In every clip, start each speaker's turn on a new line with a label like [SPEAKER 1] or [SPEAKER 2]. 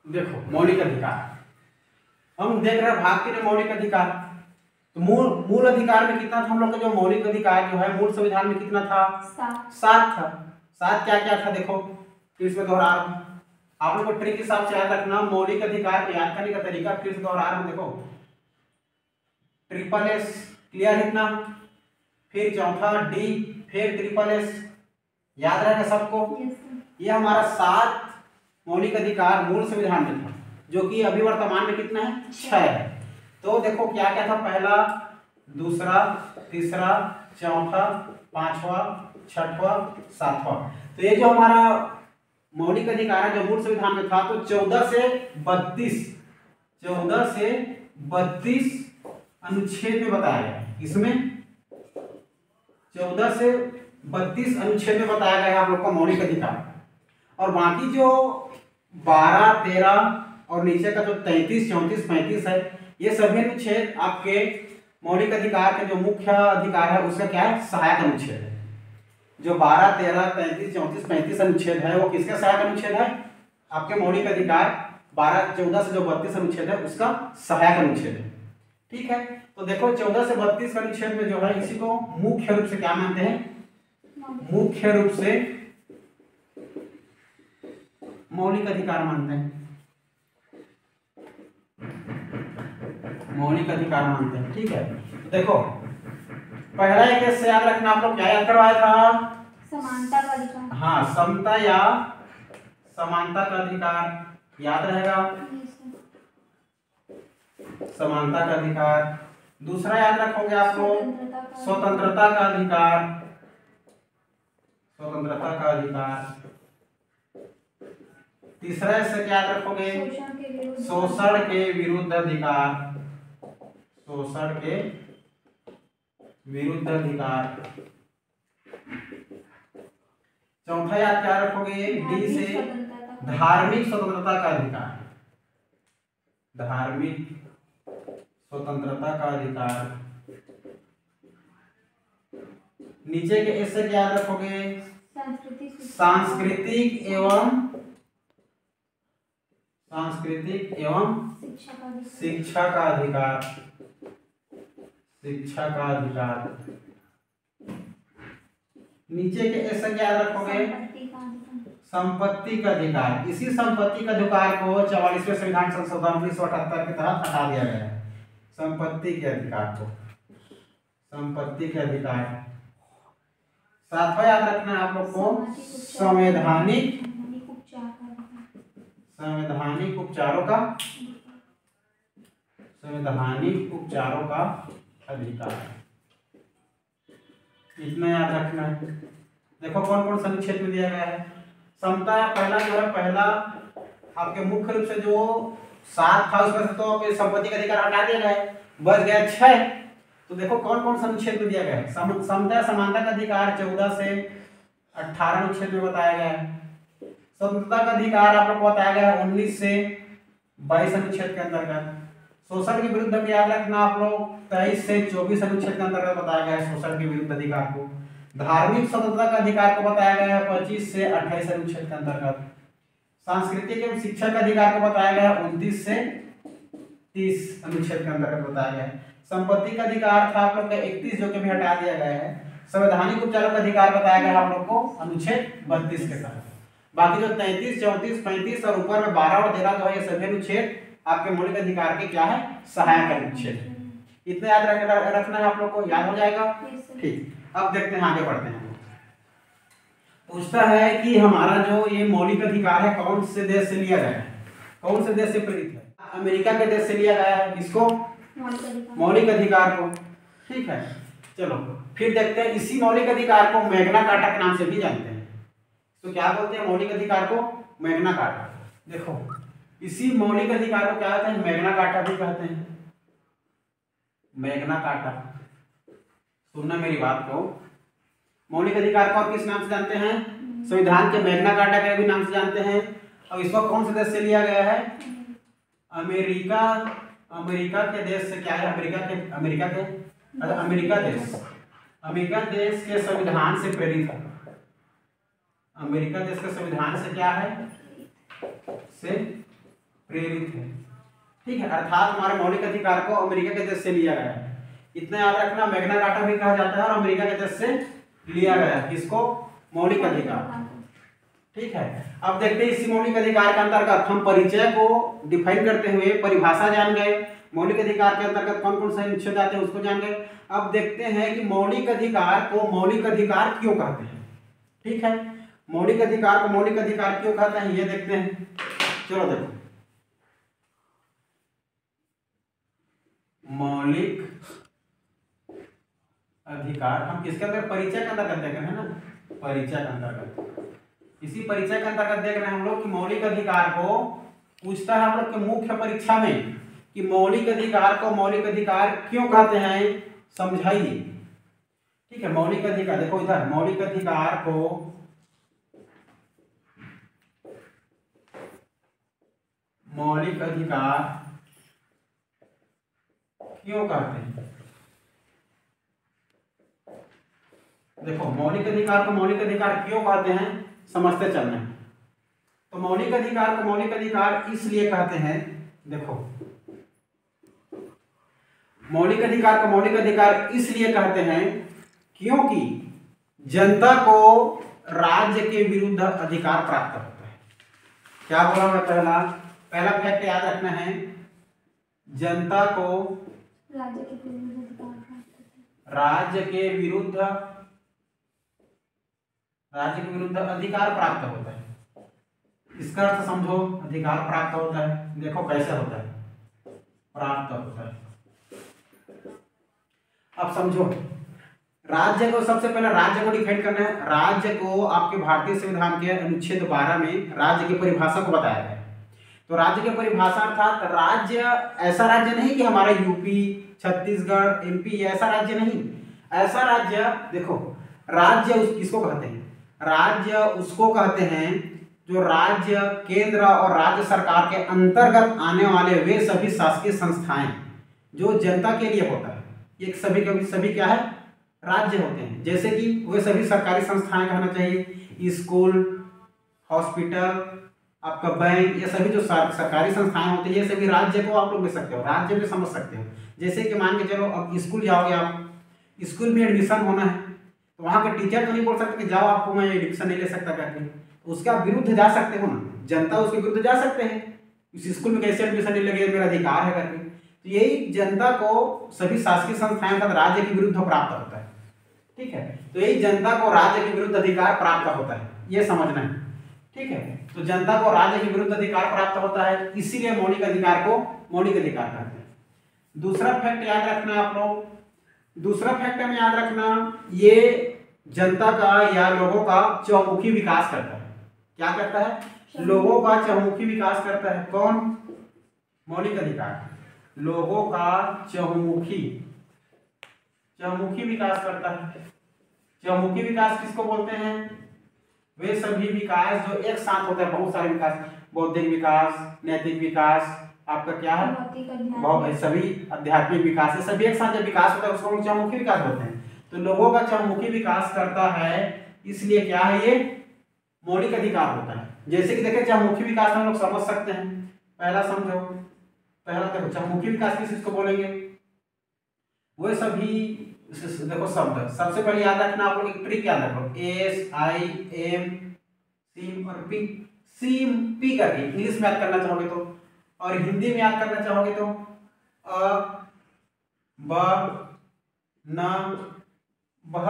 [SPEAKER 1] देखो मौलिक अधिकार हम देख रहे हैं भारतीय में मौलिक अधिकार। तो मूल अधिकार में कितना था हम लोग का? जो मौलिक अधिकार जो है मूल संविधान में कितना था? 7 था। 7 क्या क्या था देखो, फिर से दोहरा रहा हूं, आप लोग को ट्रिक के हिसाब से याद रखना। मौलिक अधिकार याद करने का तरीका फिर से दोहरा रहा हूं, देखो ट्रिपल एस क्लियर इतना, फिर चौथा डी, फिर ट्रिपल एस, याद रहेगा सबको? ये हमारा 7 मौलिक अधिकार मूल संविधान में था, जो कि अभी वर्तमान में कितना है? 6 है। तो देखो क्या क्या था? पहला, दूसरा, तीसरा, चौथा, पांचवा, छठवा, सातवां। तो ये जो हमारा मौलिक अधिकार है जो मूल संविधान में था, तो 14 से 32 अनुच्छेद में बताया गया है। इसमें 14 से 32 अनुच्छेद में बताया गया है आप लोग का मौलिक अधिकार। और बाकी जो 12, 13 और नीचे का जो 33, 34, 35 है, ये सभी अनुच्छेद आपके मौलिक अधिकार के जो मुख्य अधिकार है उसका क्या है? सहायक अनुच्छेद है। जो 12, 13, 33, 34, 35 अनुच्छेद है वो किसके सहायक अनुच्छेद है? आपके मौलिक अधिकार 12, 14 से जो 32 अनुच्छेद है उसका सहायक अनुच्छेद है। ठीक है, तो देखो 14 से 32 अनुच्छेद में जो है इसी को मुख्य रूप से क्या मानते हैं? मुख्य रूप से मौलिक अधिकार मानते हैं। मौलिक अधिकार मानते हैं। ठीक है, तो देखो पहला एक से याद रखना, आप लोग क्या याद करवाया था?
[SPEAKER 2] समानता का अधिकार।
[SPEAKER 1] हाँ, समता या समानता का अधिकार याद रहेगा, समानता का अधिकार। दूसरा याद रखोगे आप लोग स्वतंत्रता का अधिकार, स्वतंत्रता का अधिकार। तीसरा इससे क्या याद रखोगे? शोषण के विरुद्ध अधिकार, शोषण के विरुद्ध अधिकार। चौथा याद क्या रखोगे? डी से धार्मिक स्वतंत्रता का अधिकार, धार्मिक स्वतंत्रता का अधिकार। नीचे के एस से क्या याद रखोगे? सांस्कृतिक एवं शिक्षा का अधिकार, शिक्षा का अधिकार। नीचे के एस से क्या याद रखोगे? संपत्ति का अधिकार। इसी संपत्ति का अधिकार को 44वें संविधान संशोधन 1978 के तहत हटा दिया गया है। संपत्ति के अधिकार को, संपत्ति के अधिकार। सातवां याद रखना है आप लोग को संवैधानिक उपचारों का, संवैधानिक उपचारों का अधिकार। इतना याद रखना है। देखो कौन कौन सा अनुच्छेद में दिया गया है? समता पहला जो है, पहला आपके मुख्य रूप से जो 7 था उसमें से तो आपके संपत्ति का अधिकार हटा दिया गया है, बच गया 6। तो देखो कौन कौन सा अनुच्छेद में दिया गया है? समता समानता का अधिकार 14 से 18 अनुच्छेद में बताया गया है। स्वतंत्रता का अधिकार आप लोग को बताया गया है 19 से 22 अनुच्छेद के अंतर्गत। शोषण के विरुद्ध भी याद रखना आप लोग 23 से 24 अनुच्छेद के अंतर्गत बताया गया है शोषण के विरुद्ध अधिकार को। धार्मिक स्वतंत्रता का अधिकार को बताया गया है 25 से 28 अनुच्छेद के अंतर्गत। सांस्कृतिक एवं शिक्षा का अधिकार को बताया गया है 29 से 30 अनुच्छेद के अंतर्गत बताया गया है। संपत्ति का अधिकार था आप लोग का 31 जो कि भी हटा दिया गया है। संवैधानिक उपचारों का अधिकार बताया गया है आप लोग को अनुच्छेद 32 के तहत। बाकी जो 33, 34, 35 और ऊपर में 12 और 13 जो है ये सभी अनुच्छेद आपके मौलिक अधिकार के क्या है? सहायक अनुच्छेद। इतना याद रखना है आप लोग को, याद हो जाएगा। ठीक, अब देखते हैं आगे बढ़ते हैं। पूछता है कि हमारा जो ये मौलिक अधिकार है कौन से देश से लिया गया है? कौन से देश से प्रेरित है? अमेरिका के देश से लिया गया है। किसको? मौलिक अधिकार को। ठीक है, चलो फिर देखते हैं। इसी मौलिक अधिकार को मैग्ना कार्टा के नाम से भी जानते हैं। तो क्या बोलते हैं मौलिक अधिकार को? Magna carta. देखो इसी मौलिक अधिकार को क्या कहते हैं? मैग्ना कार्टा भी कहते हैं। मैग्ना कार्टा, सुनना मेरी बात को। मौलिक अधिकार को और किस नाम से जानते हैं? संविधान के मैग्ना कार्टा के भी नाम से जानते हैं। और इसको कौन से देश से लिया गया है? अमेरिका। अमेरिका के देश से क्या है? अमेरिका देश के संविधान से प्रेरित है। अमेरिका देश के संविधान से क्या है? से प्रेरित है। ठीक है, अर्थात हमारे मौलिक अधिकार को अमेरिका के देश से लिया गया है। इतना याद रखना, मैग्ना कार्टा भी कहा जाता है और अमेरिका के देश से लिया गया है। किसको? मौलिक अधिकार। ठीक है, अब देखते हैं इसी मौलिक अधिकार के अंतर्गत हम परिचय को डिफाइन करते हुए परिभाषा जान गए। मौलिक अधिकार के अंतर्गत कौन कौन से अनुच्छेद आते हैं उसको जान गए। अब देखते हैं कि मौलिक अधिकार को मौलिक अधिकार क्यों कहते हैं। ठीक है, मौलिक अधिकार को मौलिक अधिकार क्यों कहते हैं ये देखते हैं। चलो देखो, मौलिक अधिकार हम किसके अंदर? परिचय के अंतर्गत देख रहे हैं ना, परिचय के अंतर्गत। इसी परिचय के अंतर्गत देख रहे हैं हम लोग कि मौलिक अधिकार को पूछता है हम लोग के मुख्य परीक्षा में कि मौलिक अधिकार को मौलिक अधिकार क्यों कहते हैं, समझाइए। ठीक है, मौलिक अधिकार देखो इधर, मौलिक अधिकार को मौलिक अधिकार क्यों कहते हैं। देखो, मौलिक अधिकार को मौलिक अधिकार क्यों कहते हैं समझते चलना। तो मौलिक अधिकार को मौलिक अधिकार इसलिए कहते हैं, देखो मौलिक अधिकार को मौलिक अधिकार इसलिए कहते हैं क्योंकि जनता को राज्य के विरुद्ध अधिकार प्राप्त होता है। क्या बोला मैं? पहला फैक्ट याद रखना है, जनता को राज्य के विरुद्ध अधिकार प्राप्त होता है। इसका अर्थ समझो, अधिकार प्राप्त होता है। देखो कैसे होता है, प्राप्त होता है। अब समझो, राज्य को सबसे पहले राज्य को डिफाइन करना है। राज्य को आपके भारतीय संविधान के अनुच्छेद 12 में राज्य की परिभाषा को बताया गया है। तो राज्य की परिभाषा अर्थात राज्य ऐसा राज्य नहीं कि हमारा यूपी, छत्तीसगढ़, एमपी, ऐसा राज्य नहीं। ऐसा राज्य, देखो राज्य किसको कहते हैं? राज्य उसको कहते हैं जो राज्य, केंद्र और राज्य सरकार के अंतर्गत आने वाले वे सभी शासकीय संस्थाएं जो जनता के लिए होता है। ये सभी क्या है? राज्य होते हैं। जैसे कि वे सभी सरकारी संस्थाएं कहना चाहिए, स्कूल, हॉस्पिटल, आपका बैंक, ये सभी जो सरकारी संस्थाएं होती है ये सभी राज्य को आप लोग ले सकते हो, राज्य में समझ सकते हो। जैसे कि मान के चलो, अब स्कूल जाओगे आप, स्कूल में एडमिशन होना है तो वहाँ के टीचर तो नहीं बोल सकते कि जाओ आपको मैं एडमिशन नहीं ले सकता करके, उसका विरुद्ध जा सकते हो ना, जनता उसके विरुद्ध जा सकते हैं, इस स्कूल में कैसे एडमिशन नहीं लगे, मेरा अधिकार है करके। तो यही जनता को सभी शासकीय संस्थाएं तथा राज्य के विरुद्ध प्राप्त होता है। ठीक है, तो यही जनता को राज्य के विरुद्ध अधिकार प्राप्त होता है, ये समझना है। ठीक है, तो जनता को राज्य के विरुद्ध अधिकार प्राप्त होता है, इसीलिए मौलिक अधिकार को मौलिक अधिकार कहते हैं। दूसरा फैक्ट याद रखना आप लोग, दूसरा फैक्ट में याद रखना, ये जनता का या लोगों का चहुमुखी विकास करता है। क्या करता है? लोगों का चहुमुखी विकास करता है। कौन? मौलिक अधिकार लोगों का चहुमुखी विकास करता है। चहुमुखी विकास किसको बोलते हैं? वे सभी विकास जो एक साथ होता है, बहुत सारे विकास, बौद्धिक विकास, नैतिक विकास, आपका क्या है, बहुत सभी आध्यात्मिक विकास, ये सभी एक साथ जब विकास होता है उसको हम चहुमुखी विकास बोलते हैं। तो लोगों का चहुमुखी विकास करता है, इसलिए क्या है, ये मौलिक अधिकार होता है। जैसे कि देखें चहुमुखी विकास हम लोग समझ सकते हैं। पहला समझो, पहला देखो चहुमुखी विकास किसको बोलेंगे? वो सभी, देखो शब्द सबसे पहले याद रखना आप लोग, एक ट्रिक याद रखो, SIM, सिम और पी, सिम पी करके इंग्लिश में याद करना चाहोगे तो, और हिंदी में याद करना चाहोगे तो अ, ब, न, बह।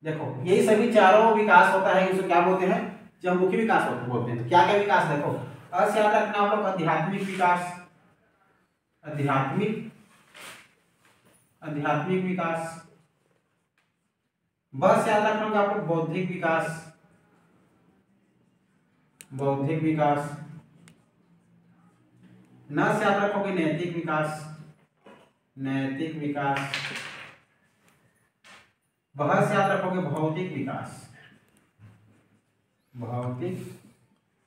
[SPEAKER 1] देखो यही सभी चारों विकास होता है, इसे क्या बोलते हैं? चहुमुखी विकास बोलते हैं। तो क्या क्या विकास? देखो अ से याद रखना आप लोग आध्यात्मिक विकास, आध्यात्मिक विकास। ब से याद रखना आप लोग बौद्धिक विकास, बौद्धिक विकास। न से याद रखोगे नैतिक विकास, नैतिक विकास। वह से याद रखोगे भौतिक विकास, भौतिक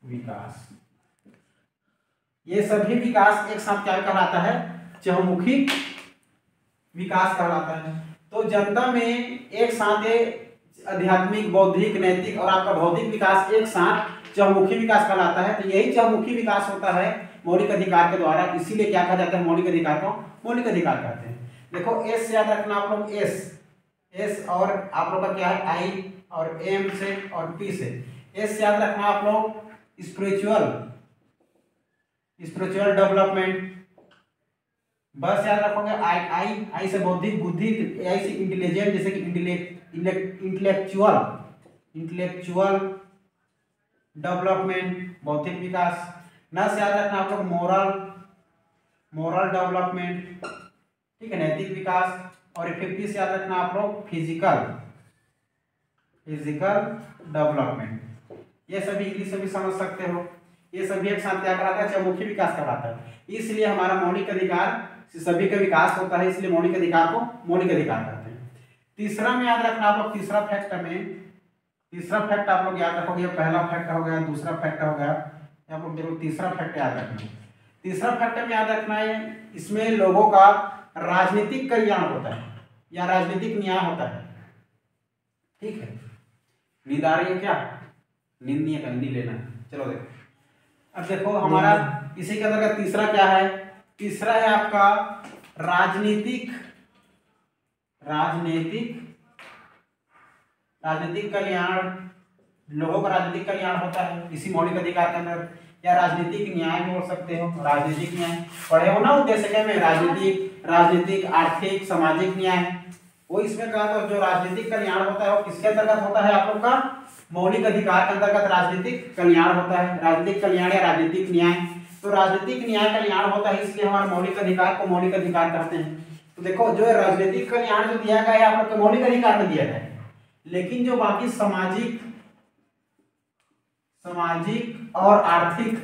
[SPEAKER 1] विकास। ये सभी विकास एक साथ क्या कहलाता है? चहुमुखी विकास कहलाता है। तो जनता में एक साथ आध्यात्मिक, बौद्धिक, नैतिक और आपका भौतिक विकास एक साथ चहुमुखी विकास कहलाता है। तो यही चहुमुखी विकास होता है मौलिक अधिकार के द्वारा, इसीलिए क्या कहा जाता है मौलिक अधिकार को मौलिक अधिकार कहते हैं। देखो एस याद रखना आप लोग, एस और आप लोग का क्या है आई और एम से और पी से। एस याद रखना आप लोग स्पिरिचुअल डेवलपमेंट। बस याद रखोगे आई से बौद्धिक, बुद्धि, आई से इंटेलिजेंट जैसे कि इंटेलेक्चुअल डेवलपमेंट बौद्धिक विकास। न से याद रखना आप लोग मोरल डेवलपमेंट, ठीक है, नैतिक विकास। और 50 से याद रखना आप लोग फिजिकल डेवलपमेंट। ये सभी इंग्लिश से भी समझ सकते हो। ये सभी एक साथ क्या कराता है चहुमुखी विकास कराता है। इसलिए हमारा मौलिक अधिकार से सभी का विकास होता है, इसलिए मौलिक अधिकार को मौलिक अधिकार कहते हैं। तीसरा में याद रखना आप लोग, तीसरा फैक्ट आप लोग याद रखोगे। पहला फैक्ट हो गया, दूसरा फैक्ट हो गया, आप लोग जरूर तीसरा फैक्ट याद रखना। तीसरा फैक्ट में याद रखना है, इसमें लोगों का राजनीतिक कल्याण होता है या राजनीतिक न्याय होता है, ठीक है। नींद आ रही है क्या? नींद नहीं है, नींद लेना। चलो देखो, अब देखो हमारा इसी के अंतर्गत तीसरा क्या है, तीसरा है आपका राजनीतिक कल्याण। लोगों का राजनीतिक कल्याण होता है इसी मौलिक अधिकार के अंदर, या राजनीतिक न्याय बोल सकते हो। राजनीतिक न्याय पढ़े हो ना उद्देश्य में, राजनीतिक आर्थिक सामाजिक न्याय, वो इसमें कहा तो जो राजनीतिक कल्याण होता है वो किसके अंतर्गत होता है आप लोग का मौलिक अधिकार के अंतर्गत राजनीतिक कल्याण होता है। राजनीतिक कल्याण या राजनीतिक न्याय, तो राजनीतिक न्याय कल्याण होता है, इसलिए हमारे मौलिक अधिकार को मौलिक अधिकार कहते हैं। तो देखो जो राजनीतिक कल्याण जो दिया गया है आप लोग के मौलिक अधिकार में दिया गया है, लेकिन जो बाकी सामाजिक और आर्थिक,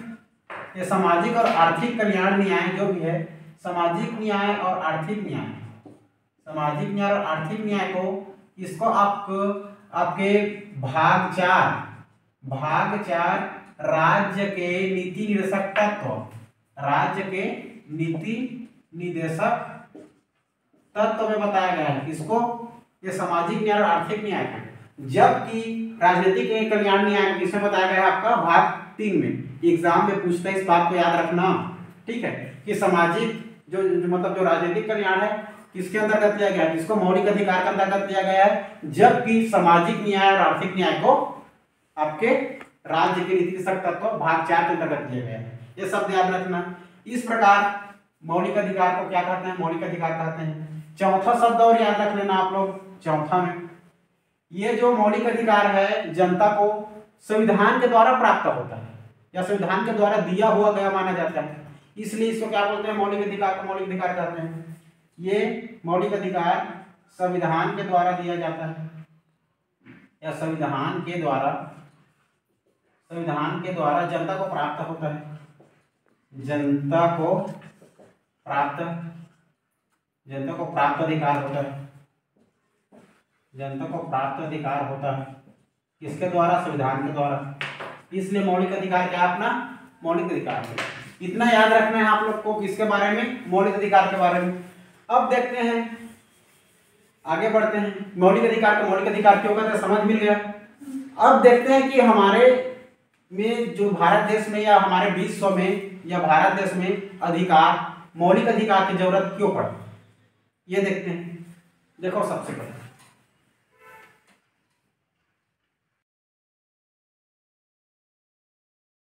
[SPEAKER 1] ये सामाजिक और आर्थिक कल्याण न्याय जो भी है, सामाजिक न्याय और आर्थिक न्याय को इसको आपके भाग 4 राज्य के नीति निर्देशक तत्व में बताया गया है। किसको? ये सामाजिक न्याय और आर्थिक न्याय को। जबकि राजनीतिक कल्याण न्याय किसमें बताया गया है आपका भाग 3 में। एग्जाम में पूछता है, इस बात को याद रखना, ठीक है, कि सामाजिक जो मतलब जो राजनीतिक कल्याण है किसके अंतर्गत दिया गया है, किसको मौलिक अधिकार के अंतर्गत दिया गया है, जबकि सामाजिक न्याय और आर्थिक न्याय को आपके राज्य के नीति निर्देशक तत्व भाग 4 के अंतर्गत दिया गया है। ये शब्द याद रखना। इस प्रकार मौलिक अधिकार को क्या कहते हैं? मौलिक अधिकार कहते हैं। चौथा शब्द और याद रख लेना आप लोग, चौथा में ये जो मौलिक अधिकार है जनता को संविधान के द्वारा प्राप्त होता है या संविधान के द्वारा दिया हुआ गया माना जाता है, इसलिए इसको क्या बोलते हैं? मौलिक अधिकार को मौलिक अधिकार कहते हैं। ये मौलिक अधिकार संविधान के द्वारा दिया जाता है या संविधान के द्वारा जनता को प्राप्त होता है, जनता को प्राप्त अधिकार होता है, जनता को प्राप्त अधिकार होता है। किसके द्वारा? संविधान के द्वारा। इसलिए मौलिक अधिकार क्या अपना? मौलिक अधिकार है। इतना याद रखना है आप लोग को किसके बारे में? मौलिक अधिकार के बारे में। अब देखते हैं, आगे बढ़ते हैं। मौलिक अधिकार को मौलिक अधिकार क्यों कहते हैं समझ मिल गया। अब देखते हैं कि हमारे में जो भारत देश में या हमारे विश्व में या भारत देश में मौलिक अधिकार की जरूरत क्यों पड़ती, ये देखते हैं। देखो सबसे पहले